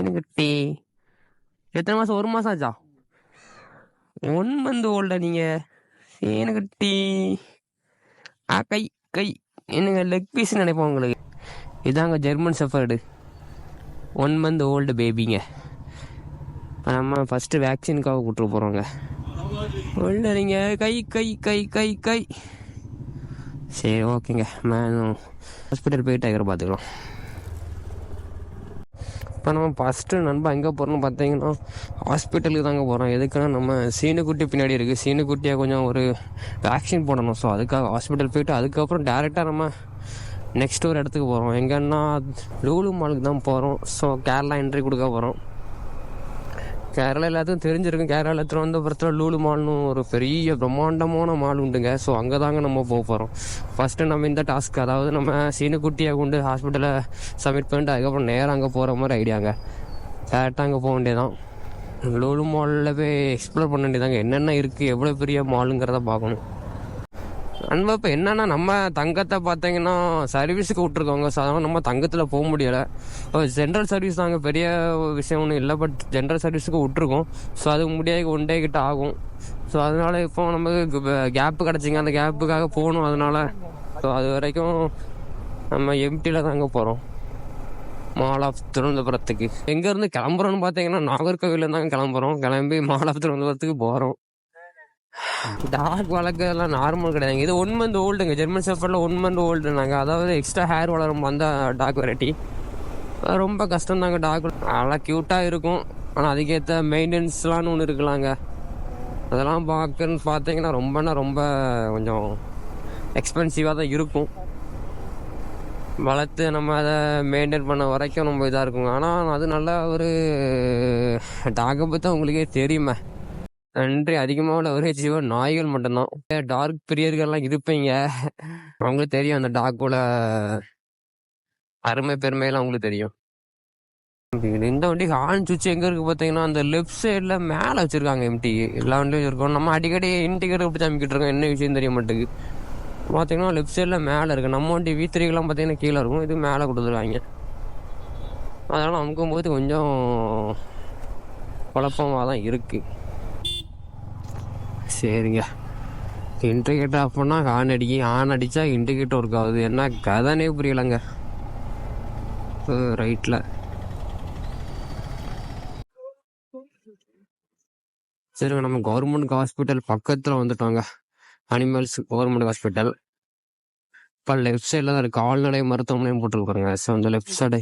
ஏனுங்கட்டி எத்தனை மாதம்? 1 மாதம் ஆச்சா? 1 மந்த் ஓல்டா நீங்கள்? ஏனுங்கட்டி கை கை என்னங்க லெக் பீஸ் நினைப்போம் உங்களுக்கு. இதாங்க ஜெர்மன் ஷெஃபர்டு 1 மந்த் ஓல்டு பேபிங்க. நம்ம ஃபஸ்ட்டு வேக்சினுக்காக கூப்பிட்டு போகிறோங்க. உள்ள நீங்கள் கை கை கை கை கை. சரி ஓகேங்க, நான் ஹாஸ்பிட்டல் போய் டைகரை பார்த்துக்கலாம். இப்போ நம்ம ஃபஸ்ட்டு நண்பா எங்கே போகிறோம்னு பார்த்தீங்கன்னா ஹாஸ்பிட்டலுக்கு தாங்க போகிறோம். எதுக்குன்னா நம்ம சீனுக்குட்டி பின்னாடி இருக்குது, சீனுக்குட்டியாக கொஞ்சம் ஒரு வேக்சின் போடணும். ஸோ அதுக்காக ஹாஸ்பிட்டல் போயிட்டு அதுக்கப்புறம் டேரெக்டாக நம்ம நெக்ஸ்ட் ஒரு இடத்துக்கு போகிறோம். எங்கன்னா லூலு மாலுக்கு தான் போகிறோம். ஸோ கேரளா என்ட்ரி கொடுக்க போகிறோம். கேரளா எல்லாத்துக்கும் தெரிஞ்சிருக்கும். கேரளா திருவனந்தபுரத்தில் லூலு மால்னு ஒரு பெரிய பிரம்மாண்டமான மால் உண்டுங்க. ஸோ அங்கே தாங்க நம்ம போக போகிறோம். ஃபஸ்ட்டு நம்ம இந்த டாஸ்க், அதாவது நம்ம சீனுக்குட்டியை கொண்டு ஹாஸ்பிட்டலை சப்மிட் பண்ணிட்டு அதுக்கப்புறம் நேராக அங்கே போகிற மாதிரி ஐடியாங்க. டேரெக்டாக அங்கே போக வேண்டியதான். லூலு மாலில் போய் எக்ஸ்ப்ளோர் பண்ண வேண்டியதாங்க. என்னென்ன இருக்குது, எவ்வளோ பெரிய மாலுங்கிறத பார்க்கணும். அன்பா இப்போ என்னென்னா நம்ம தங்கத்தை பார்த்தீங்கன்னா சர்வீஸுக்கு விட்ருக்கோங்க. ஸோ அதனால் நம்ம தங்கத்தில் போக முடியலை. ஜென்ரல் சர்வீஸ் தாங்க, பெரிய விஷயம் ஒன்றும் இல்லை. பட் ஜென்ரல் சர்வீஸுக்கு விட்ருக்கோம். ஸோ அதுக்கு முடியாது, 1 டே கிட்ட ஆகும். ஸோ அதனால் இப்போ நமக்கு கேப்பு கிடச்சிங்க, அந்த கேப்புக்காக போகணும். அதனால் ஸோ அது வரைக்கும் நம்ம எம்டியில் தாங்க போகிறோம் மால் ஆஃப் திருவனந்தபுரத்துக்கு. எங்கேருந்து கிளம்புறோன்னு பார்த்தீங்கன்னா நாகர்கோவிலேருந்து தாங்க கிளம்புறோம். கிளம்பி மால் ஆஃப் திருவனந்தபுரத்துக்கு போகிறோம். டாக் வளர்க்கறதுலாம் நார்மல் கிடையாதுங்க. இது 1 மந்த் ஓல்டுங்க. ஜெர்மன் ஷெஃபர்டில் 1 மந்த் ஓல்டுனாங்க. அதாவது எக்ஸ்ட்ரா ஹேர் வளரும் அந்த டாக் வெரைட்டி. ரொம்ப கஷ்டம்தாங்க. டாக் நல்லா க்யூட்டாக இருக்கும், ஆனால் அதுக்கேற்ற மெயின்டெனன்ஸ்லான்னு ஒன்று இருக்கலாங்க. அதெல்லாம் பார்த்தீங்கன்னா ரொம்ப கொஞ்சம் எக்ஸ்பென்சிவாக தான் இருக்கும். வளர்த்து நம்ம அதை மெயின்டைன் பண்ண வரைக்கும் ரொம்ப இதாக இருக்குங்க. ஆனால் அது நல்ல ஒரு டாகை பற்றி உங்களுக்கே தெரியுமே. நன்றி அதிகமாக உள்ள ஒரே ஜீவன் நாய்கள் மட்டும்தான். டார்க் பிரியர்கள்லாம் இருப்பீங்க, அவங்களுக்கு தெரியும் அந்த டாக்கோட அருமை பெருமையெல்லாம் அவங்களுக்கு தெரியும். இந்த வண்டி ஹார்ன் சுவிட்ச் எங்கே இருக்குது பார்த்தீங்கன்னா அந்த லெஃப்ட் சைடில் மேலே வச்சுருக்காங்க. எம்டி எல்லா வண்டியும் இருக்கும். நம்ம அடிக்கடி இண்டிகேட்டர் இப்படி அமைக்கிட்டு இருக்கோம், என்ன விஷயம் தெரிய மாட்டேங்குது. பார்த்தீங்கன்னா லெஃப்ட் சைடில் மேலே இருக்குது. நம்ம வண்டி V3லாம் பார்த்தீங்கன்னா கீழே இருக்கும், இது மேலே கொடுத்துருவாங்க. அதனால் அமுக்கும்போது கொஞ்சம் குழப்பமாக தான் இருக்குது. சரிங்க, இண்டிகேட்டர் ஆஃப் பண்ணால் ஹார்ன் அடித்தா இண்டிகேட்டர் ஒர்க் ஆகுது. என்ன கதைனே புரியலைங்க. ரைட்டில் சரிங்க, நம்ம கவர்மெண்ட் ஹாஸ்பிட்டல் பக்கத்தில் வந்துட்டோங்க. Animals government hospital. இப்போ லெஃப்ட் சைடில் தான் இருக்குது. கால்நடை மருத்துவமனையும் போட்டுருக்குறோங்க. ஸோ அந்த லெஃப்ட் சைடு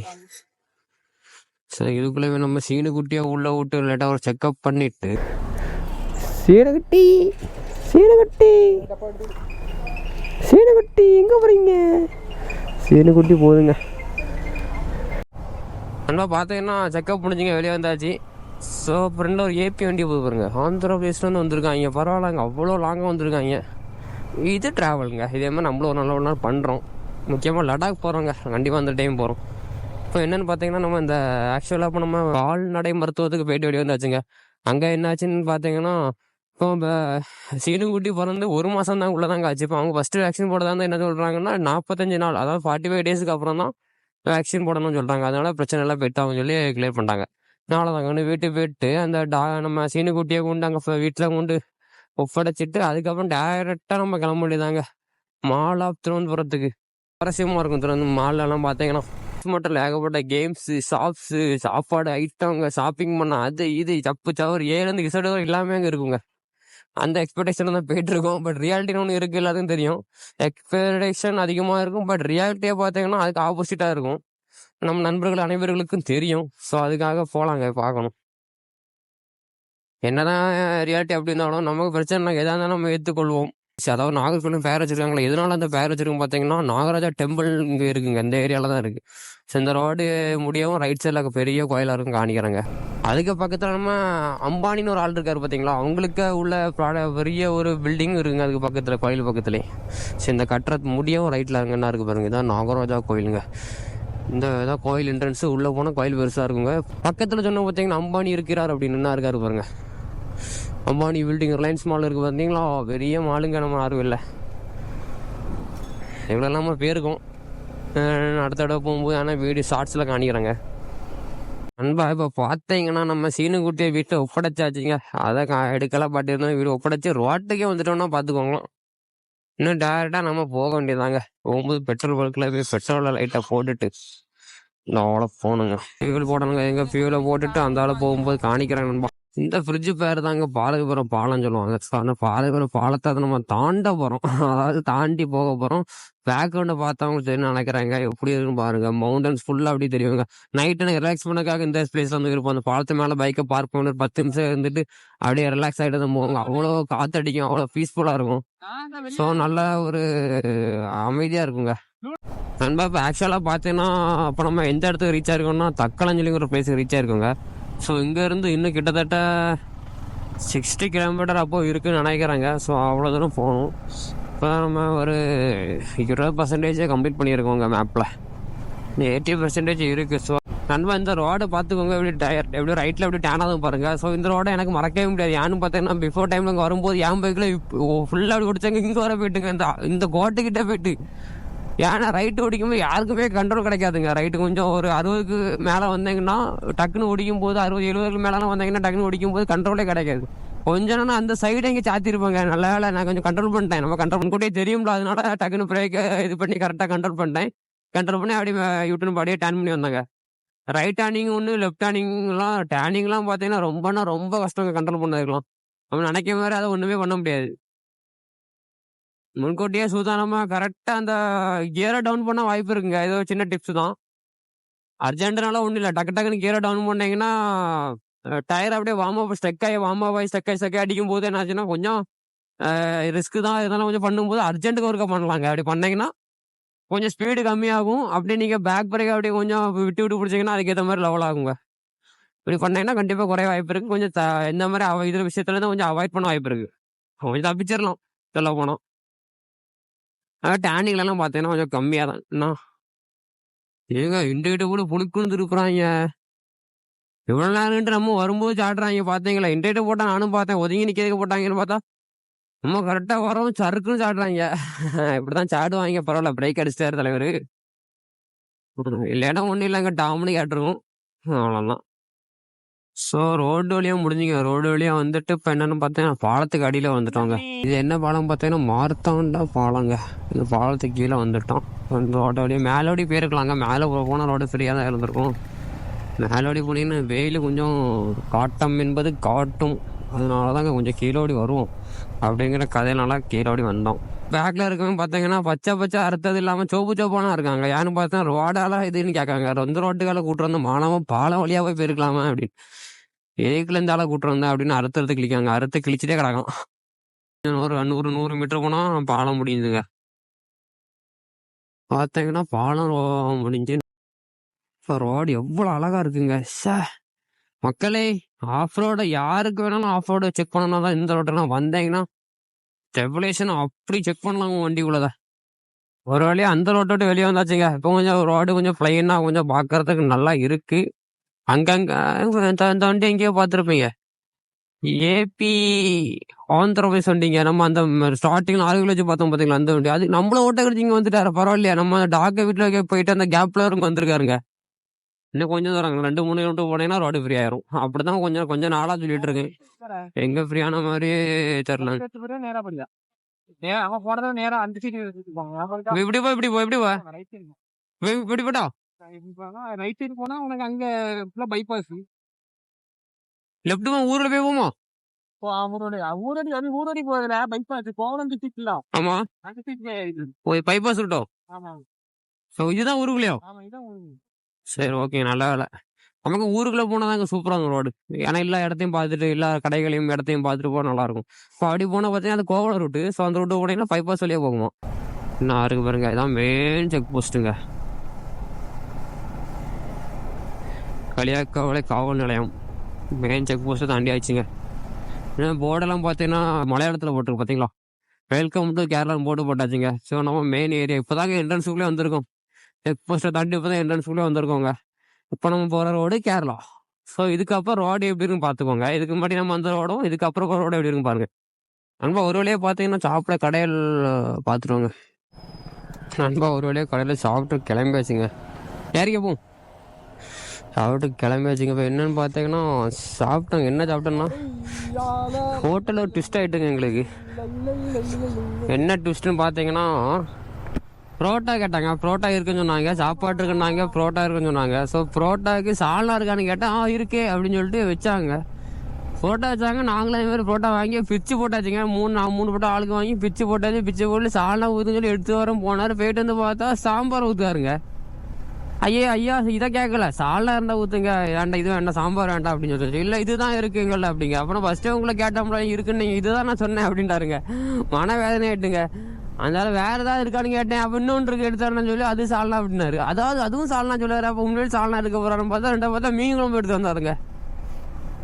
சரி, இதுக்குள்ளே நம்ம சீனுக்குட்டியாக உள்ளே விட்டு லேட்டாக ஒரு செக்அப் பண்ணிவிட்டு சீனகுட்டி எங்கே போகிறீங்க? சீனுக்குட்டி போதுங்க. அண்ணா பார்த்தீங்கன்னா செக்அப் முடிஞ்சுங்க, வெளியே வந்தாச்சு. ஸோ ஃப்ரெண்டில் ஒரு ஏபி வண்டி போது பாருங்க. ஆந்திரா பிரதேஷ்லேருந்து வந்திருக்காங்க. பரவாயில்லங்க, அவ்வளோ லாங்காக வந்திருக்காங்க. இது ட்ராவலுங்க. இதே மாதிரி நம்மளும் ஒரு நாள் பண்ணுறோம். முக்கியமாக லடாக் போகிறோங்க, கண்டிப்பாக அந்த டைம் போகிறோம். இப்போ என்னென்னு பார்த்தீங்கன்னா நம்ம இந்த ஆக்சுவலாக இப்போ நம்ம கால்நடை மருத்துவத்துக்கு போயிட்டு வெளியே வந்தாச்சுங்க. அங்கே என்னாச்சுன்னு பார்த்தீங்கன்னா இப்போ சீனுக்குட்டி பிறந்து 1 மாதம் தான் உள்ளதாங்க ஆச்சு. இப்போ அவங்க ஃபஸ்ட்டு வேக்சின் போட தான் என்ன சொல்கிறாங்கன்னா 45 நாள், அதாவது 45 டேஸுக்கு அப்புறம் தான் வேக்சின் போடணும்னு சொல்கிறாங்க. அதனால் பிரச்சனை எல்லாம் போயிட்டாங்கன்னு சொல்லி கிளியர் பண்ணிட்டாங்க. நாளை தாங்க வீட்டுக்கு போயிட்டு அந்த நம்ம சீனுக்குட்டியை கொண்டு அங்கே வீட்டில் கொண்டு ஒப்படைச்சிட்டு அதுக்கப்புறம் டேரெக்டாக நம்ம கிளம்ப வேண்டியதாங்க மால் ஆஃப் திருவனந்தபுரத்துக்கு. சுவாரஸ்யமாக இருக்கும். மாலெல்லாம் பார்த்தீங்கன்னா மட்டும் ஏகப்பட்ட கேம்ஸு, ஷாப்ஸு, சாப்பாடு ஐட்டங்க, ஷாப்பிங் பண்ண அது இது சப்பு சவர் ஏலேருந்து இசடு எல்லாமே அங்கே இருக்குங்க. அந்த எக்ஸ்பெக்டேஷன் தான் போயிட்டுருக்கோம். பட் ரியாலிட்டின்னு ஒன்று இருக்குது, எல்லாத்துக்கும் தெரியும். எக்ஸ்பெக்டேஷன் அதிகமாக இருக்கும், பட் ரியாலிட்டியாக பார்த்தீங்கன்னா அதுக்கு ஆப்போசிட்டாக இருக்கும். நம்ம நண்பர்கள் அனைவர்களுக்கும் தெரியும். ஸோ அதுக்காக போகலாங்க, பார்க்கணும். என்னதான் ரியாலிட்டி அப்படி இருந்தாலும் நமக்கு பிரச்சனை எதாக இருந்தாலும் நம்ம ஏற்றுக்கொள்வோம். அதாவது நாகர்கோவிலும் பேர் வச்சுருக்காங்களே, எதனால அந்த பேர் வச்சுருக்கோம் பார்த்தீங்கன்னா நாகராஜா டெம்பிள் இங்கே இருக்குங்க, இந்த ஏரியாவில் தான் இருக்குது. ஸோ இந்த ரோடு முடியவும் ரைட் சைடில் பெரிய கோயிலாக இருக்கும் காணிக்கிறாங்க. அதுக்கு பக்கத்தில் நம்ம அம்பானின்னு ஒரு ஆள் இருக்கார் பார்த்தீங்களா, அவங்களுக்கு உள்ள பெரிய ஒரு பில்டிங் இருக்குங்க அதுக்கு பக்கத்தில், கோயில் பக்கத்துலேயே. ஸோ இந்த கட்டுறது முடியவும் ரைட்டில் அங்கன்னா இருக்குது பாருங்க, இதான் நாகராஜா கோயிலுங்க. இந்த இதான் கோயில் என்ட்ரன்ஸு. உள்ளே போனால் கோயில் பெருசாக இருக்குங்க. பக்கத்தில் சொன்ன பார்த்தீங்கன்னா அம்பானி இருக்கிறார் அப்படின்னு இருக்காரு பாருங்க. அம்பானி பில்டிங் ரிலையன்ஸ் மால் இருக்குது பார்த்தீங்களா, பெரிய மாலுங்க. நம்ம யாரும் இல்லை, இவ்வளோ இல்லாமல் போயிருக்கோம். அடுத்த தடவை போகும்போது ஆனால் வீடியோ ஷார்ட்ஸில் காணிக்கிறேங்க. நண்பா இப்போ பார்த்தீங்கன்னா நம்ம சீனுக்குட்டியை வீட்டை ஒப்படைச்சாச்சுங்க. அதை எடுக்கலாம் பாட்டிருந்தோம், வீடு ஒப்படைச்சி ரோட்டுக்கே வந்துட்டோம்னா பார்த்துக்கோங்களேன். இன்னும் டேரெக்டாக நம்ம போக வேண்டியதாங்க. போகும்போது பெட்ரோல் பல்கில் போய் பெட்ரோலை லைட்டாக போட்டுட்டு இந்த ஆளை போகணுங்க. ஃபியூல் போடணுங்க. எங்கள் ஃபியூலை போட்டுட்டு அந்த ஆளை போகும்போது காணிக்கிறேன் நண்பா. இந்த ஃப்ரிட்ஜு பேர் தாங்க பாலகபுரம் பாலம் சொல்லுவாங்க. ஸோ அந்த பாலகபுரம் பாலத்தை அதை நம்ம தாண்ட போகிறோம். அதாவது தாண்டி போக போகிறோம். பேக்ரவுண்டை பார்த்தவங்க சரி நினைக்கிறாங்க எப்படி இருக்குன்னு பாருங்க. மவுண்டன்ஸ் ஃபுல்லாக அப்படி தெரியுங்க. நைட்டு எனக்கு ரிலாக்ஸ் பண்ணக்காக இந்த பிளேஸ்ல வந்து இருப்போம். அந்த பாலத்து மேலே பைக்கை பார்க் பண்ணி ஒரு 10 நிமிஷம் இருந்துட்டு அப்படியே ரிலாக்ஸ் ஆகிட்டு தான் போவாங்க. அவ்வளோ காற்றடிக்கும், அவ்வளோ பீஸ்ஃபுல்லாக இருக்கும். ஸோ நல்ல ஒரு அமைதியாக இருக்குங்க. நண்பா இப்போ ஆக்சுவலாக பார்த்தீங்கன்னா அப்போ நம்ம எந்த இடத்துக்கு ரீச் ஆயிருக்கோம்னா தக்கலஞ்சலிங்கிற பிளேஸுக்கு ரீச் ஆயிருக்கோங்க. ஸோ இங்கேருந்து இன்னும் கிட்டத்தட்ட 60 கிலோமீட்டர் அப்போ இருக்குன்னு நினைக்கிறாங்க. ஸோ அவ்வளோ தூரம் போகணும். இப்போ நம்ம ஒரு 20% கம்ப்ளீட் பண்ணியிருக்கோங்க மேப்பில். 80% இருக்குது. ஸோ நண்பா இந்த ரோடை பார்த்துக்கோங்க. எப்படி டயர் எப்படி ரைட்டில் எப்படி டேனாகவும் பாருங்கள். ஸோ இந்த ரோடை எனக்கு மறக்கவே முடியாது. ஏன்னு பார்த்தீங்கன்னா பிஃபோர் டைமில் இங்கே வரும்போது என் பைக்கில் ஃபுல்லாக அப்படி ஓடிச்சாங்க. இங்கே வர போயிட்டுங்க இந்த கோட்டைக்கிட்ட போயிட்டு. ஏன்னா ரைட்டு ஓடிக்கும்போது யாருக்குமே கண்ட்ரோல் கிடைக்காதுங்க. ரைட்டு கொஞ்சம் ஒரு 60க்கு மேலே வந்தீங்கன்னா டக்குன்னு ஓடிக்கும் போது 60-70க்கு மேலாம் வந்தீங்கன்னா டக்குன்னு ஓடிக்கும் போது கண்ட்ரோலே கிடைக்காது. கொஞ்சம் நான் அந்த சைடை இங்கே சாத்திருப்பேங்க. நல்ல வேலை நான் கொஞ்சம் கண்ட்ரோல் பண்ணிட்டேன். நம்ம கண்ட்ரோல் பண்ணிக்கிட்டே தெரியும்ல, அதனால டக்குன்னு பிரேக்கை இது பண்ணி கரெக்டாக கண்ட்ரோல் பண்ணிட்டேன். கண்ட்ரோல் பண்ணி அப்படியே யூட்டன் அப்படியே டேர்ன் பண்ணி வந்தாங்க. ரைட் டேர்னிங் ஒன்று, லெஃப்ட் டேர்னிங்லாம் டேர்னிங்லாம் பார்த்தீங்கன்னா ரொம்ப கஷ்டங்க கண்ட்ரோல் பண்ணதுக்கலாம். நம்ம நினைக்க மாதிரி அதை ஒன்றுமே பண்ண முடியாது. முன்கூட்டியே சூதானமாக கரெக்டாக அந்த கியரை டவுன் பண்ண வாய்ப்பு இருக்குங்க. ஏதோ சின்ன டிப்ஸ் தான். அர்ஜென்ட்னால ஒன்றும் இல்லை. டக்குன்னு கியரை டவுன் பண்ணீங்கன்னா டயர் அப்படியே ஸ்டெக் ஆகி அடிக்கும் போது என்ன ஆச்சுன்னா கொஞ்சம் ரிஸ்க்கு தான். இதெல்லாம் கொஞ்சம் பண்ணும்போது அர்ஜென்ட்டுக்கு ஒருக்கா பண்ணலாங்க. அப்படி பண்ணீங்கன்னா கொஞ்சம் ஸ்பீடு கம்மியாகும். அப்படியே நீங்கள் பேக் பிரேக் அப்படியே கொஞ்சம் விட்டு பிடிச்சிங்கன்னா அதுக்கேற்ற மாதிரி லெவல் ஆகுங்க. இப்படி பண்ணீங்கன்னா கண்டிப்பாக குறைய வாய்ப்பு இருக்குது. கொஞ்சம் இந்த மாதிரி இதில் விஷயத்துலேருந்து கொஞ்சம் அவாய்ட் பண்ண வாய்ப்பு இருக்குது. கொஞ்சம் தப்பிச்சிடலாம் சொல்ல போனோம். டேர்னிங்லாம் பார்த்தீங்கன்னா கொஞ்சம் கம்மியாக தான். என்ன ஏங்க இண்டிகேட்டர் கூட புழுக்குன்னு திருப்புறாங்க. இவ்வளோ நேரம்ட்டு நம்ம வரும்போது சாடுறாங்க பார்த்தீங்களா. இண்டிகேட்டர் போட்டால் நானும் பார்த்தேன். ஒதுங்கி நிற்கிறதுக்கு போட்டாங்கன்னு பார்த்தா நம்ம கரெக்டாக வரவும் சறுக்குன்னு சாடுறாங்க. இப்படி தான் சாடுவாங்க. பரவாயில்ல, பிரேக் அடிச்சிட்டாரு தலைவர். இல்லைன்னா ஒன்றும் இல்லைங்க, டாம்னு கேட்டுருவோம். அவ்வளோதான். ஸோ ரோடு வழியாக முடிஞ்சுங்க. ரோடு வழியாக வந்துட்டு இப்போ என்னென்னு பார்த்தீங்கன்னா பாலத்துக்கு அடியில் வந்துட்டோங்க. இது என்ன பாலம் பார்த்தீங்கன்னா மார்த்தாண்டா பாலங்க. இந்த பாலத்துக்கு கீழே வந்துட்டோம். இந்த ரோடு வழியாக மேலோடி போயிருக்கலாங்க. மேலே போனால் ரோடு ஃப்ரீயாக தான் இருந்திருக்கும். மேலோடி போனீங்கன்னா வெயில் கொஞ்சம் காட்டம் என்பது காட்டும். அதனால தாங்க கொஞ்சம் கீழோடி வருவோம் அப்படிங்கிற கதையினால கீழோடி வந்தோம். பேக்கில் இருக்கவங்க பார்த்தீங்கன்னா பச்சை அறுத்தது இல்லாமல் சோப்பானா இருக்காங்க. யாருன்னு பார்த்தா ரோடால இதுன்னு கேட்காங்க. இந்த ரோட்டுக்கால கூட்டு வந்து மானவன் பாலம் வழியாக போய் போயிருக்கலாமா அப்படின்னு. ஏக்குல இந்த ஆளை கூட்டு வந்தேன் அப்படின்னு அறுத்து கிளிக்காங்க. அறுத்து கிழிச்சிட்டே கிடக்கும். ஒரு 100 மீட்டர் போனால் பாலம் முடியுதுங்க. பார்த்தீங்கன்னா பாலம் முடிஞ்சு இப்போ ரோடு எவ்வளோ அழகா இருக்குங்க. மக்களே, ஆஃப் ரோடு யாருக்கு வேணாலும் ஆஃப் ரோடு செக் பண்ணணும் தான். இந்த ரோட்டெல்லாம் வந்தீங்கன்னா ஸ்டெபிலேஷன் அப்படி செக் பண்ணலாங்க வண்டிக்குள்ளத. ஒரு வழியாக அந்த ரோட்டை விட்டு வெளியே வந்தாச்சுங்க. இப்போ கொஞ்சம் ரோடு கொஞ்சம் பிளைனாக கொஞ்சம் பார்க்கறதுக்கு நல்லா இருக்கு. அங்கங்கே இந்த வண்டி எங்கேயோ பார்த்துருப்பீங்க. ஏபி ஆந்திரபிரதேஷ் வண்டிங்க. நம்ம அந்த ஸ்டார்டிங்கில் 6 கிலோ வச்சு பார்த்தோம் பார்த்தீங்களா, அந்த வண்டி. அது நம்மள ஓட்ட கடிச்சு இங்கே வந்துட்டாரு. பரவாயில்லையா, நம்ம டாக்க வீட்டில் போயிட்டு அந்த கேப்ல இருந்து வந்திருக்காருங்க. இன்னும் கொஞ்சம் தூரம் 2-3 கிலோமீட்டர் போனீங்கன்னா ரோடு ஃப்ரீ ஆயிரும். அப்படிதான் கொஞ்சம் நாளா சொல்லிட்டு இருக்கேன். எங்க ஃப்ரீயான மாதிரியே தெரியல. இப்படி போட்டா லெப்ட் ஊர்ல போய் போமா. ஆமா, பைபாஸ் விட்டோம். இதுதான் ஊருக்குள்ளயோ? சரி, ஓகே, நல்ல வேலை. நமக்கு ஊருக்குள்ள போனாதாங்க சூப்பரா இருக்கும் ரோடு. ஏன்னா எல்லா இடத்தையும் பார்த்துட்டு எல்லா கடைகளையும் இடத்தையும் பார்த்துட்டு போக நல்லா இருக்கும். இப்போ அப்படி போனால் பார்த்தீங்கன்னா அது கோவளம் ரூட்டு. ஸோ அந்த ரூட்டு போனீங்கன்னா பைபாஸ் வழியாக போகுமா. இன்னும் இருக்கு பாருங்க, இதான் மெயின் செக் போஸ்ட்டுங்க. களியாக்கவளை காவல் நிலையம் மெயின் செக் போஸ்ட்டை தாண்டி ஆயிடுச்சுங்க. ஏன்னா போர்டெல்லாம் பார்த்தீங்கன்னா மலையாளத்தில் போட்டிருக்கு பார்த்தீங்களா. வெல்கம் டு கேரளான்னு போட்டு போட்டாச்சுங்க. ஸோ நம்ம மெயின் ஏரியா இப்போதாங்க என்ட்ரன்ஸுக்குள்ளே வந்திருக்கோம். செக் போஸ்ட்டை தாண்டி இப்போ தான் என்ட்ரன்ஸுக்குள்ளே வந்திருக்கோங்க. இப்போ நம்ம போகிற ரோடு கேரளா. ஸோ இதுக்கப்புறம் ரோடு எப்படி இருக்குன்னு பார்த்துக்கோங்க. இதுக்கு முன்னாடி நம்ம அந்த ரோடும் இதுக்கப்புறம் ரோடு எப்படி இருக்குன்னு பாருங்க. நண்பா ஒரு வழியாக பார்த்தீங்கன்னா சாப்பிட கடையில் பார்த்துருவாங்க. நண்பா ஒரு வழியாக கடையில் சாப்பிட்டு கிளம்பியாச்சுங்க. யாரிக்கப்போ சாப்பிட்டு கிளம்பியாச்சுங்க. இப்போ என்னென்னு பார்த்தீங்கன்னா சாப்பிட்டோங்க. என்ன சாப்பிட்டோன்னா ஹோட்டலில் ஒரு ட்விஸ்ட் ஆகிட்டுங்க எங்களுக்கு. என்ன ட்விஸ்ட்டுன்னு பார்த்தீங்கன்னா புரோட்டா கேட்டாங்க. புரோட்டா இருக்குன்னு சொன்னாங்க. சாப்பாடு இருக்குன்னாங்க. புரோட்டா இருக்குன்னு சொன்னாங்க. ஸோ புரோட்டாவுக்கு சால்னா இருக்கான்னு கேட்டால் இருக்கே அப்படின்னு சொல்லிட்டு வச்சாங்க. புரோட்டா வச்சாங்க. நாங்களும் அதேமாதிரி புரோட்டா வாங்கி பிச்சு போட்டாச்சுங்க. மூணு புரோட்டா ஆளுக்கு வாங்கி பிச்சு போட்டாச்சு. பிச்சு போட்டு சால்னா ஊற்றுன்னு சொல்லி எடுத்து வரோம். போனார். போயிட்டு வந்து பார்த்தா சாம்பார் ஊற்றுவாருங்க. ஐயா இதை கேட்கல, சால்னா இருந்தால் ஊற்றுங்க, வேண்டாம் இது வேண்டாம் சாம்பார் வேண்டாம் அப்படின்னு சொல்லி. இல்லை இதுதான் இருக்குங்கள்ல அப்படிங்க. அப்புறம் ஃபஸ்ட்டு உங்களை கேட்டோம்ல இருக்குன்னு, நீங்கள் இதுதான் நான் சொன்னேன் அப்படின்ட்டாருங்க. மனவேதனை ஆயிட்டுங்க. அதனால வேற ஏதாவது இருக்கான்னு கேட்டேன். அப்போ இன்னொன்று இருக்கு எடுத்தாருன்னு சொல்லி அது சால்னா அப்படின்னாரு. அதாவது அதுவும் சால்னா சொல்லுவாரு. அப்போ உண்மையிலே சால்னா எடுக்க போறாருன்னு பார்த்தா ரெண்டாவது பார்த்தா மீன் குழம்பு எடுத்து வந்தாருங்க.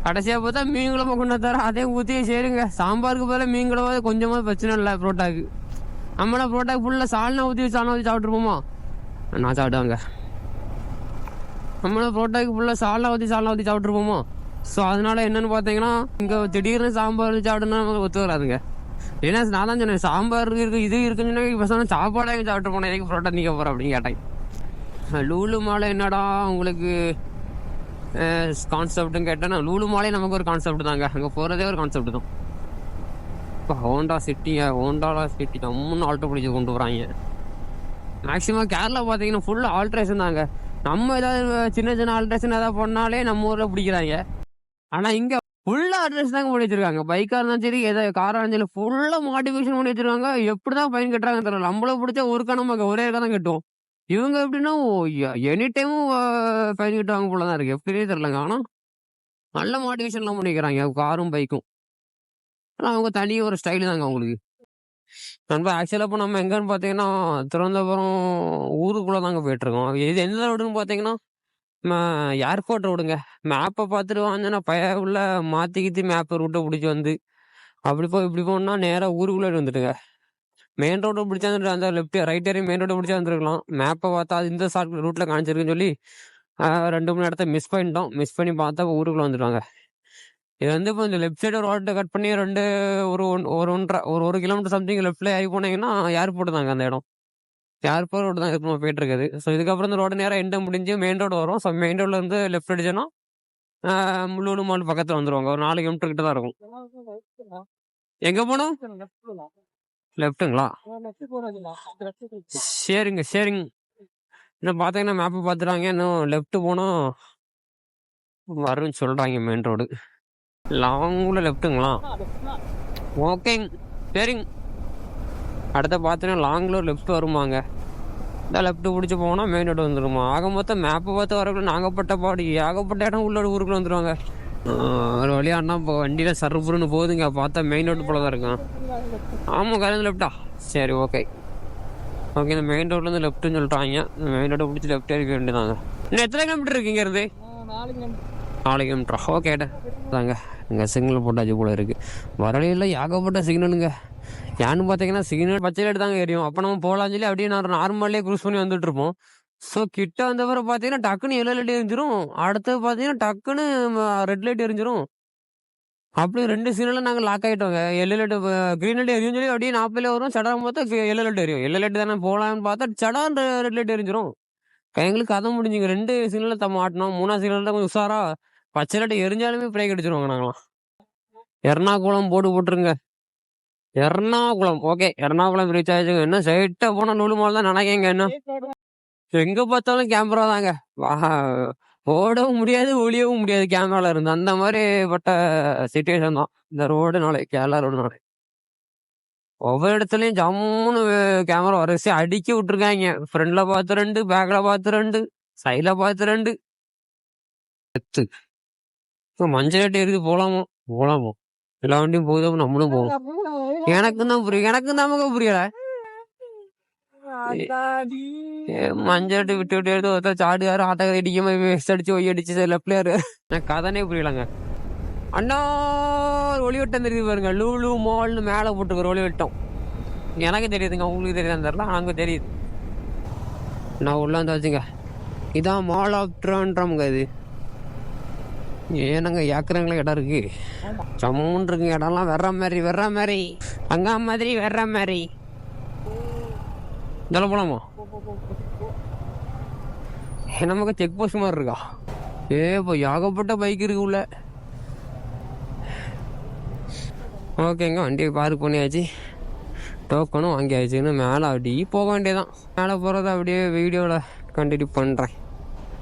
கடைசியாக பார்த்தா மீன் குழம்பு கொண்டு வந்தாரு. அதே ஊற்றி சரிங்க சாம்பாருக்கு பதிலாக மீன் குழம்பு கொஞ்சமாக பிரச்சனை இல்லை புரோட்டாக்கு. நம்மளா புரோட்டாக்கு ஃபுல்லாக சால்னா ஊற்றி சாப்பிட்ருப்போமா? நான் சாப்பிடுவாங்க. நம்மளும் புரோட்டாக்கு ஃபுல்லாக சால்னா ஊற்றி சாப்பிட்ருப்போமா? ஸோ அதனால என்னென்னு பார்த்தீங்கன்னா இங்கே திடீர்னு சாம்பார் சாப்பிடுன்னா நமக்கு ஒத்து வராதுங்க. ஏன்னா நான் தான் சொன்னேன் சாம்பார் இருக்குது இது இருக்குன்னு சொன்னா பசங்க சாப்பாடாக எங்கே சாப்பிட்டு போனேன், எதுக்கு புரோட்டா நீக்க போகிறேன் அப்படின்னு கேட்டேன். லூலு மாலை என்னடா உங்களுக்கு கான்செப்ட்னு கேட்டேன்னா லூலு மாலே நமக்கு ஒரு கான்செப்ட் தாங்க. அங்கே போகிறதே ஒரு கான்செப்ட் தான். இப்போ ஹோண்டா சிட்டி நம்மன்னு ஆல்ட்ரோ பிடிச்சி கொண்டு வராங்க. மேக்ஸிமம் கேரளா பார்த்தீங்கன்னா ஃபுல்லாக ஆல்ட்ரேஷன் தாங்க. நம்ம ஏதாவது சின்ன சின்ன ஆல்ட்ரேஷன் ஏதாவது பண்ணாலே நம்ம ஊரில் பிடிக்கிறாங்க. ஆனால் இங்கே ஃபுல்லாக அட்ரஸ் தாங்க பண்ணி வச்சிருக்காங்க. பைக்காக இருந்தாலும் சரி எதாவது காராக இருந்தாலும் சரி ஃபுல்லாக மாடிஃபிகேஷன் பண்ணி வச்சிருக்காங்க. எப்படி தான் ஃபைன் கட்டுறாங்க தெரியல. நம்மள பிடிச்சா ஒரு கணமாக ஒரே தான் கட்டுவோம். இவங்க எப்படின்னா எனி டைமும் ஃபைன் கட்டுவாங்க போல தான் இருக்குது. எப்படினே தெரிலங்க. ஆனால் நல்ல மாடிஃபிகேஷன்லாம் பண்ணிக்கிறாங்க காரும் பைக்கும். ஆனால் அவங்க தனி ஒரு ஸ்டைலு தாங்க அவங்களுக்கு. நண்பா ஆக்சுவலாக இப்போ நம்ம எங்கன்னு பார்த்தீங்கன்னா திருவனந்தபுரம் ஊருக்குள்ளே தாங்க போயிட்டுருக்கோம். இது எந்த ரோடுன்னு பார்த்தீங்கன்னா ஏர்போர்ட் ரோடுங்க. மேப்பை பார்த்துட்டு வாங்கினா உள்ள மாற்றி மேப்பை ரூட்டை பிடிச்சி வந்து அப்படி இப்படி போனா நேராக ஊருக்குள்ளே வந்துட்டுங்க. மெயின் ரோட்டை பிடிச்சா அந்த லெஃப்ட் ரைட் ஏறி மெயின் ரோட்டை பிடிச்சா வந்துருக்கலாம். மேப்பை பார்த்தா அது இந்த ஷார்ட் ரூட்டில் காமிச்சிருக்குன்னு சொல்லி 2 மணி நேரத்தை மிஸ் பண்ணிட்டோம். மிஸ் பண்ணி பார்த்தா ஊருக்குள்ளே வந்துடுவாங்க. இது வந்து இப்போ இந்த லெஃப்ட் சைடு ரோட்டை கட் பண்ணி ஒரு கிலோமீட்டர் சம்திங் லெஃப்ட்ல ஏறி போனீங்கன்னா ஏர்போர்ட் தாங்க அந்த இடம். ஏர்போர்ட் ரோடு தான் இப்போ போயிட்டு இருக்குது. ஸோ இதுக்கப்புறம் இந்த ரோடு நேராக எண்டை முடிஞ்சு மெயின் ரோடு வரும். ஸோ மெயின் ரோட்ல இருந்து லெஃப்ட் அடிச்சோன்னா முள்ளூர் மால் பக்கத்தில் வந்துருவாங்க. ஒரு 4 கிலோமீட்டர் கிட்ட தான் இருக்கும். எங்கே போனோம்? லெஃப்ட்டுங்களா? சரிங்க. இன்னும் பார்த்தீங்கன்னா மேப்பை பார்த்துறாங்க. இன்னும் லெஃப்ட் போனால் வரும்னு சொல்கிறாங்க மெயின் ரோடு. லாங்கில் லெஃப்ட்டுங்களா? ஓகேங்க சரிங்க. அடுத்த பார்த்தீங்கன்னா லாங்கில் ஒரு லெஃப்ட் வருமாங்க. இந்த லெஃப்ட்டு பிடிச்சி போனால் மெயின் ரோடு வந்துடுமா. ஆக மொத்தம் மேப்பை பார்த்து வரக்குள்ள நாகப்பட்ட பாடி ஏகப்பட்ட இடம் உள்ள ஊருக்குள்ள வந்துடுவாங்க. ஒரு வழியாண்ணா இப்போ வண்டியில் சர்புருன்னு போகுதுங்க. பார்த்தா மெயின் ரோடு போல தான் இருக்கும். ஆமாம் கலந்து லெஃப்டா? சரி ஓகே. இந்த மெயின் ரோட்லேருந்து லெஃப்ட்டுன்னு சொல்லிட்டாங்க. மெயின் ரோடு பிடிச்சி லெஃப்ட் ஏறிக்க வேண்டியதாங்க. இன்னும் எத்தனை கிலோமீட்டர் இருக்கு இங்கேருந்து? 4 கிலோமீட்டரா? ஓகேடா தாங்க. இங்கே சிக்னல் போட்டாச்சு போல இருக்குது. வரலையில் ஏகப்பட்ட சிக்னலுங்க. ஏன்னு பார்த்தீங்கன்னா சிக்னல் பச்சையில் தாங்க எரியும். அப்போ நம்ம போகலான்னு சொல்லி அப்படியே நான் நார்மலே க்ரூஸ் பண்ணி வந்துட்டு இருப்போம். ஸோ கிட்ட வந்தவரை பார்த்தீங்கன்னா டக்குன்னு எல்லோ லைட் எரிஞ்சிரும். அடுத்தது பார்த்தீங்கன்னா டக்குன்னு ரெட் லைட் எரிஞ்சிரும். அப்படி 2 சிக்னலில் நாங்கள் லாக் ஆகிட்டோங்க. எல்லோ லைட் க்ரீன் லைட் எரியும் சொல்லி அப்படியே 40 வரும். சடான்னு பார்த்தா எல்லோ லைட் எரியும். எல்லோ லைட் தானே போகலான்னு பார்த்தா சடான்னு ரெட் லைட் எரிஞ்சிரும். எங்களுக்கு கதை முடிஞ்சுங்க. 2 சிக்னலில் மாட்டினோம். 3ஆவது சிக்னலில் கொஞ்சம் உஷாரா பச்சை லைட் எரிஞ்சாலுமே பிரேக் அடிச்சிருவாங்க நாங்களாம். எர்ணாகுளம் போட்டுருங்க. எர்ணாகுளம் ஓகே. எர்ணாகுளம் ரீச் ஆயிடுச்சுங்க. என்ன சைட்டாக போனால் லூலு மால் தான் நினைக்கங்க. என்ன எங்கே பார்த்தாலும் கேமரா தாங்க. ஓடவும் முடியாது ஒளியவும் முடியாது கேமரால இருந்து. அந்த மாதிரி பட்ட சிச்சுவேஷன் தான் இந்த ரோடுனாலே, கேரளா ரோடுனாலே. ஒவ்வொரு இடத்துலையும் ஜம்முன்னு கேமரா வரிசை அடுக்கி விட்டுருக்காங்க. ஃப்ரண்ட்ல பார்த்து 2, பேக்ல பார்த்து 2, சைட்ல பார்த்து 2. இப்போ மஞ்சள் லைட் எரியுது. போலாமோ எல்லா வண்டியும் போகுது. நம்மளும் போவோம். எனக்கும் தான் புரியல. மஞ்சள் விட்டு எடுத்து ஒருத்தர் சாடுகாரு ஆட்டோ அடிக்காம வெஸ்ட் அடிச்சு ஒய் அடிச்சு லெஃப்ட்ல எனக்கு கதனே புரியலங்க. அண்ணா ஒளி வட்டம் தெரியுது பாருங்க. லூலு மால்னு மேலே போட்டுக்கிற ஒளி வட்டம் எனக்கு தெரியுதுங்க. உங்களுக்கு தெரியுதான்னு தெரியல. அங்கே தெரியுது. நான் உள்ள வந்து வச்சுங்க. இதான் மால் ஆஃப் ட்ரிவாண்ட்ரம்ங்க. இது ஏனங்க ஏக்கரங்கள இடம் இருக்கு. சம்மூன்னு இருக்குங்க. இடம்லாம் வர்ற மாதிரி அங்க மாதிரி வர்ற மாதிரி. இதெல்லாம் போகலாமா? நமக்கு செக் போஸ்ட் மாதிரி இருக்கா? இப்போ ஏகப்பட்ட பைக் இருக்கு உள்ள. ஓகேங்க, வண்டியை பார்க் பண்ணியாச்சு, டோக்கனும் வாங்கியாச்சு. இன்னும் மேலே அப்படியே போக வேண்டியதான். மேலே போகிறத அப்படியே வீடியோவில் கண்டினியூ பண்ணுறேன்.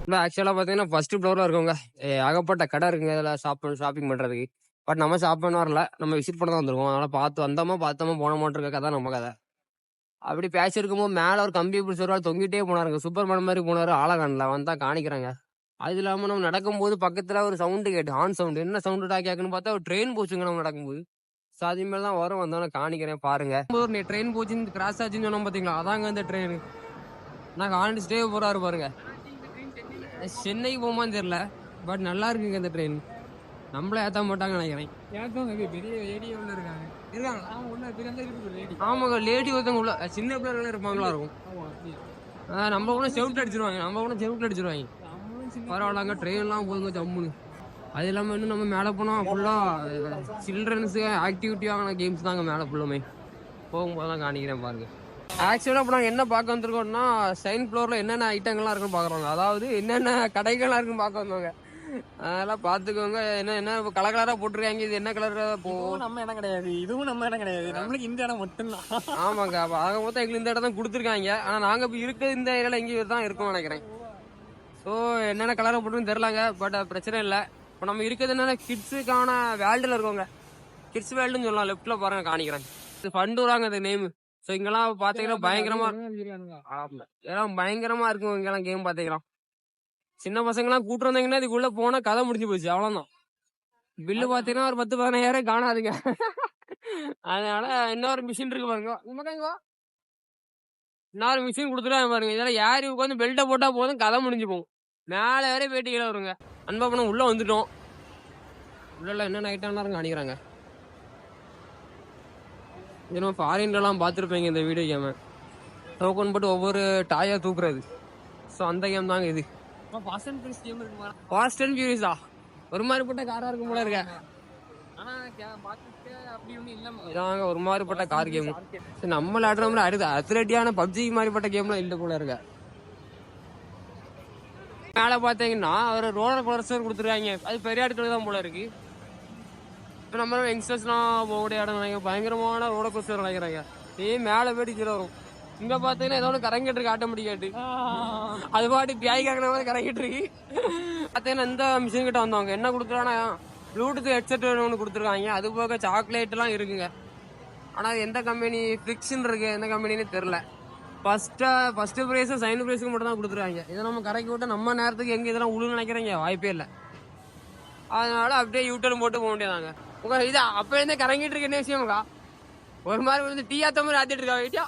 இல்லை, ஆக்சுவலாக பார்த்தீங்கன்னா ஃபஸ்ட்டு ஃப்ளோரில் இருக்கவங்க ஏகப்பட்ட கடை இருக்குங்க இதில் ஷாப்பிங் பண்ணுறதுக்கு. பட் நம்ம ஷாப் பண்ண வரல, நம்ம விசிட் பண்ண தான் வந்துருக்கோம். அதனால் பார்த்தோமா போன மாட்டிருக்க கதை நம்ம கதை. அப்படி பேசியிருக்கும்போது மேலே ஒரு கம்பி பிடிச்ச ஒரு ஆள் தொங்கிட்டே போனாருங்க. சூப்பர்மேன் மாதிரி போனார். ஆளகானில் வந்தால் காணிக்கிறாங்க. அது இல்லாமல் நம்ம நடக்கும்போது பக்கத்தில் ஒரு சவுண்டு கேட்டு, ஹார்ன் சவுண்டு. என்ன சவுண்டுடா கேட்குன்னு பார்த்தா ஒரு ட்ரெயின் போச்சுங்க நம்ம நடக்கும்போது. ஸோ அது மாதிரி தான் வரும், வந்தோன்னே காணிக்கிறேன் பாருங்க. ஒரு ட்ரெயின் போச்சுன்னு கிராஸ் ஆச்சுன்னு சொன்னோம் பார்த்தீங்களா, அதாங்க அந்த ட்ரெயின். நாங்கள் ஆண்டு ஸ்டே போகிறாரு பாருங்க. சென்னைக்கு போமான்னு தெரியல, பட் நல்லா இருக்குங்க இந்த ட்ரெயின். நம்மளே ஏற்ற மாட்டாங்க நினைக்கிறேன். ஆமாங்க, லேடி ஒருத்தவங்க உள்ள சின்ன பிள்ளைகள் இருப்பாங்களா இருக்கும். நம்ம கூட செவுட்டு அடிச்சிருவாங்க. பரவாயில்லாங்க, ட்ரெயின்லாம் போதுங்க ஜம்முன்னு. அது இல்லாமல் இன்னும் நம்ம மேலே போனால் ஃபுல்லாக சில்ட்ரன்ஸுக்கு ஆக்டிவிட்டி வாங்கின கேம்ஸ் தாங்க மேலே ஃபுல்லுமே. போகும்போது தான் காணிக்கிறேன் பாருங்க. ஆக்சுவலாக இப்போ நாங்கள் என்ன பார்க்க வந்திருக்கோம்னா, செகண்ட் ஃப்ளோரில் என்னென்ன ஐட்டங்கள்லாம் இருக்குன்னு பார்க்குறோங்க. அதாவது என்னென்ன கடைகள்லாம் இருக்குன்னு பார்க்க வந்தவங்க. அதெல்லாம் பார்த்துக்கோங்க. என்ன கலர் கலராக போட்டிருக்காங்க. இது என்ன கலர்? நம்ம இடம் கிடையாது, இதுவும் நம்ம இடம் கிடையாது, நம்மளுக்கு இந்த இடம் மட்டும்தான். ஆமாங்க, அப்போ ஆக மொத்தம் எங்களுக்கு இந்த இடம் தான் கொடுத்துருக்காங்க. ஆனால் நாங்கள் இப்போ இருக்கிறது இந்த ஏரியாவில் எங்கேயும் தான் இருக்கோம்னு நினைக்கிறேன். ஸோ என்னென்ன கலராக போட்டுன்னு தெரிலாங்க, பட் பிரச்சனை இல்லை. இப்போ நம்ம இருக்கிறது என்னென்ன கிட்ஸுக்கான வேல்டில் இருக்கோங்க. கிட்ஸ் வேல்டுன்னு சொல்லலாம். லெஃப்ட்டில் பாருங்க காணிக்கிறேன். இது ஃபண்டூராங்க அந்த நேமு. ஸோ இங்கெல்லாம் பார்த்தீங்கன்னா பயங்கரமாக இருக்கும். இங்கெல்லாம் கேம் பார்த்தீங்கன்னா சின்ன பசங்களாம் கூட்டு வந்தீங்கன்னா இதுக்குள்ளே போனால் கதை முடிஞ்சு போச்சு, அவ்வளோதான். பில்லு பார்த்தீங்கன்னா ஒரு 10-15 காணாதுங்க. அதனால இன்னொரு மிஷின் இருக்கு பாருங்க. இன்னொரு மிஷின் கொடுத்துருவாங்க பாருங்க. இதெல்லாம் யாரு உட்காந்து பெல்ட்டை போட்டால் போதும், கதை முடிஞ்சு போகும். மேலே வேற பேட்டி கீழே வருங்க. அன்பா பண்ண உள்ளே வந்துட்டோம். உள்ள என்னென்ன ஐட்டம்லாம் காணிக்கிறாங்க. இது நம்ம ஃபாரின்லாம் பார்த்துருப்பீங்க இந்த வீடியோ கேமை. டோக்கன் போட்டு ஒவ்வொரு டாயாக தூக்குறது. ஸோ அந்த கேம் தாங்க இது. ஃபாஸ்ட் அண்ட் ஃபியூரியஸா ஒரு மாதிரிப்பட்ட காராக இருக்கும் போல இருக்க. இதாங்க ஒரு மாதிரிப்பட்ட கார் கேம். நம்ம விளையாடுறோம்ல அடுத்து அத்லட்டியான பப்ஜி மாதிரிப்பட்ட கேம்லாம் இல்லை போல இருக்க. மேலே பார்த்தீங்கன்னா ஒரு ரோலர் கோஸ்டர் கொடுத்துருக்காங்க. அது பெரிய இடத்துல தான் போல இருக்கு. இப்போ நம்ம யங்ஸ்டர்ஸ்லாம் போகக்கூடிய இடம் நினைக்க பயங்கரமான ரோலர் கோஸ்டர் நினைக்கிறாங்க. மேலே போயிட்டு கீழே வரும். இங்கே பார்த்தீங்கன்னா ஏதோ ஒன்று கரங்கிட்டு இருக்கு, ஆட்டோமேட்டிக்காட்டு. அது பாட்டு பியாய் கேட்குற மாதிரி கரங்கிட்டு இருக்கு. பார்த்தீங்கன்னா இந்த மிஷின் கிட்ட வந்தவங்க என்ன கொடுக்குறாங்கன்னா ப்ளூடூத் ஹெட்செட் ஒன்று கொடுத்துருக்காங்க. அது போக சாக்லேட்லாம் இருக்குங்க. ஆனால் எந்த கம்பெனி ஃபிக்ஸ்ன்னு இருக்கு, எந்த கம்பெனின்னு தெரில. ஃபஸ்ட்டு ப்ரைஸும் செகண்ட் ப்ரைஸுக்கு மட்டும் தான் கொடுத்துருக்காங்க. இதை நம்ம கரைக்கி விட்டு நம்ம நேரத்துக்கு எங்கே இதெல்லாம் உழுன்னு நினைக்கிறீங்க, வாய்ப்பே இல்லை. அதனால அப்படியே யூட்டர்ன் போட்டு போக வேண்டியதாங்க. இது அப்போ இருந்தே கரங்கிட்டு இருக்கு. என்ன விஷயம்க்கா ஒரு மாதிரி வந்து டீ ஆத்த மாதிரி ஆத்திட்டு இருக்கா வீட்டியா?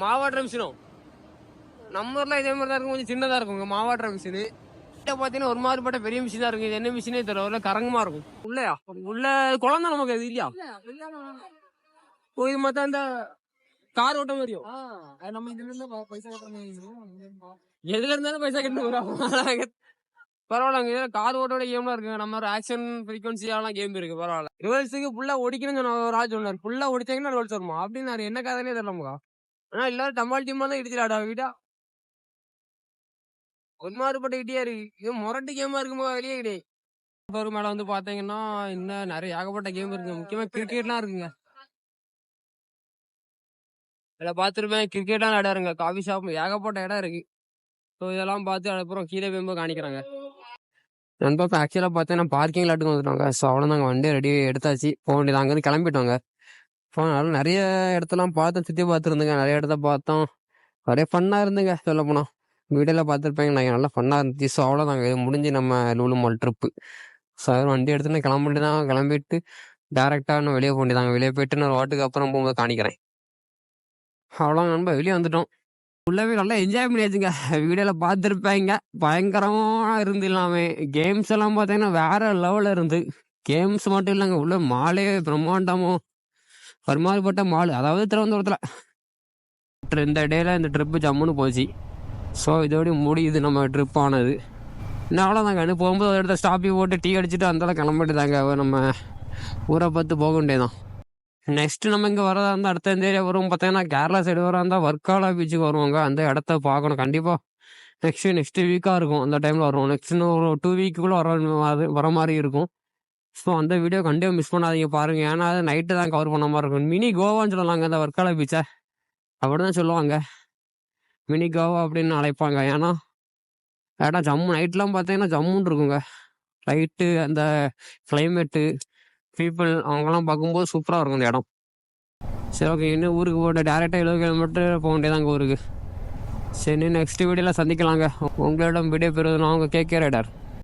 மாவாட்டுற மிஷினும் நம்ம ஊரில் இதே மாதிரி தான் இருக்கும், கொஞ்சம் சின்னதாக இருக்குங்க மாவாட்டுற மிஷினு. பார்த்தீங்கன்னா ஒரு மாதிரிப்பட்ட பெரிய மிஷின் தான் இருக்கு. இது என்ன மிஷினே தெரியல, ஒரு கரங்கமா இருக்கும். உள்ளயா உள்ள குழந்தை நமக்கு அது இல்லையா? இது மொத்தம் இந்த கார் ஓட்ட மாதிரியும் நம்ம இதுல இருந்து பைசா எதுல இருந்தாலும் பைசா கட்டு பரவாயில்ல. கார் ஓட்டோட கேம்லாம் இருக்குங்க. நம்ம ஒரு ஆக்ஷன் ஃப்ரீக்வன்சியாலாம் கேம் இருக்கு. பரவாயில்ல. ரிவர்ஸுக்கு ஃபுல்லா ஓடிக்கணும்னு ஒரு ஆள் சொன்னார். ஃபுல்லா ஓடிச்சாங்கன்னா ரிவர்ஸ் வருமா அப்படின்னு என்ன கதையே தெரியலமுக்கா. ஆனா எல்லாரும் டம்பால் டீமா தான் இடிச்சிடாடா வீட்டா. ஒரு மாறுபட்ட இட்டியா இருக்கு. இது முரட்டு கேமா இருக்குமா வெளியே கிடையாது. மேல வந்து பாத்தீங்கன்னா இன்னும் நிறைய ஏகப்பட்ட கேம் இருக்குங்க. முக்கியமா கிரிக்கெட்லாம் இருக்குங்க. இதில் பார்த்துருப்பேன் கிரிக்கெட்லாம் விளையாடுங்க. காஃபி ஷாப் ஏகப்பட்ட இடம் இருக்கு. ஸோ இதெல்லாம் பார்த்து அதுக்கப்புறம் கீழே போகும்போது காணிக்கிறாங்க. நண்பா இப்போ ஆக்சுவலாக பார்த்தீங்கன்னா பார்க்கிங் லாட்டுக்கு வந்துட்டாங்க. ஸோ அவ்வளோ நாங்கள் வண்டி ரெடி எடுத்தாச்சு, போக வேண்டியது. அங்கேருந்து கிளம்பிட்டோங்க. அதனால நிறைய இடத்தெல்லாம் பார்த்து சுற்றி பார்த்துருந்துங்க. நிறைய இடத்த பார்த்தோம். நிறைய ஃபன்னாக இருந்துங்க. சொல்ல போனோம் வீடியோவில் பார்த்துருப்பேங்க. நாங்கள் நல்லா ஃபன்னாக இருந்துச்சு. ஸோ அவ்வளோதாங்க, இது முடிஞ்சு நம்ம லூலு மால் ட்ரிப்பு. ஸோ அதில் வண்டி எடுத்துன்னு கிளம்பிட்டு தான் கிளம்பிட்டு டேரெக்டாக இன்னும் வெளியே போக வேண்டியதாங்க. வெளியே போயிட்டு நான் வாட்டுக்கு அப்புறம் போகும்போது காணிக்கிறேன். அவ்வளோ நண்பா வெளியே வந்துட்டோம். உள்ளவே நல்லா என்ஜாய் பண்ணியாச்சுங்க. வீடியோவில் பார்த்துருப்பேங்க. பயங்கரமாக இருந்து இல்லாமல் கேம்ஸ் எல்லாம் பார்த்தீங்கன்னா வேற லெவலில் இருந்து. கேம்ஸ் மட்டும் இல்லைங்க, உள்ள மாலே பிரம்மாண்டமோ ஒரு மாதிரிப்பட்ட மால். அதாவது திருவனந்தபுரத்தில் இந்த டேல இந்த ட்ரிப்பு ஜம்முன்னு போச்சு. ஸோ இதோடய முடியுது நம்ம ட்ரிப் ஆனது. இன்னும் அவ்வளோதாங்க. இன்னும் போகும்போது ஒரு இடத்த ஸ்டாப்பி போட்டு டீ அடிச்சுட்டு அந்தாலும் கிளம்பிட்டு தாங்க நம்ம ஊரை பார்த்து போக வேண்டியதான். நெக்ஸ்ட்டு நம்ம இங்கே வரதா இருந்தால் அடுத்த இந்த ஏரியா வரும் பார்த்தீங்கன்னா கேரளா சைடு வரா இருந்தால் வர்க்காலா பீச்சுக்கு வருவாங்க. அந்த இடத்த பார்க்கணும் கண்டிப்பாக. நெக்ஸ்ட்டு வீக்காக இருக்கும் அந்த டைமில் வரும். நெக்ஸ்ட் இன்னும் ஒரு 2 வீக்குள்ளே வர மாதிரி இருக்கும். ஸோ அந்த வீடியோ கண்டிப்பாக மிஸ் பண்ணாதீங்க பாருங்கள். ஏன்னா அது நைட்டு தான் கவர் பண்ண மாதிரி இருக்கும். மினி கோவான்னு சொல்லலாங்க அந்த வர்க்காலா பீச்சை, அப்படி தான் சொல்லுவாங்க. மினி கோவா அப்படின்னு அழைப்பாங்க. ஏன்னா இடம் ஜம்மு நைட்லாம் பார்த்தீங்கன்னா ஜம்முன்னு இருக்குங்க. லைட்டு அந்த கிளைமேட்டு பீப்புள் அவங்கெல்லாம் பார்க்கும்போது சூப்பராக இருக்கும் இந்த இடம். சரி ஓகே, இன்னும் ஊருக்கு போய்ட்டு டேரெக்டாக 70 கிலோமீட்டர் போக வேண்டியதாங்க ஊருக்கு. சரி நெக்ஸ்ட் வீடியோவில் சந்திக்கலாங்க. உங்களிடம் விடை பெறுவது நான் உங்கள் KK ரைடர்.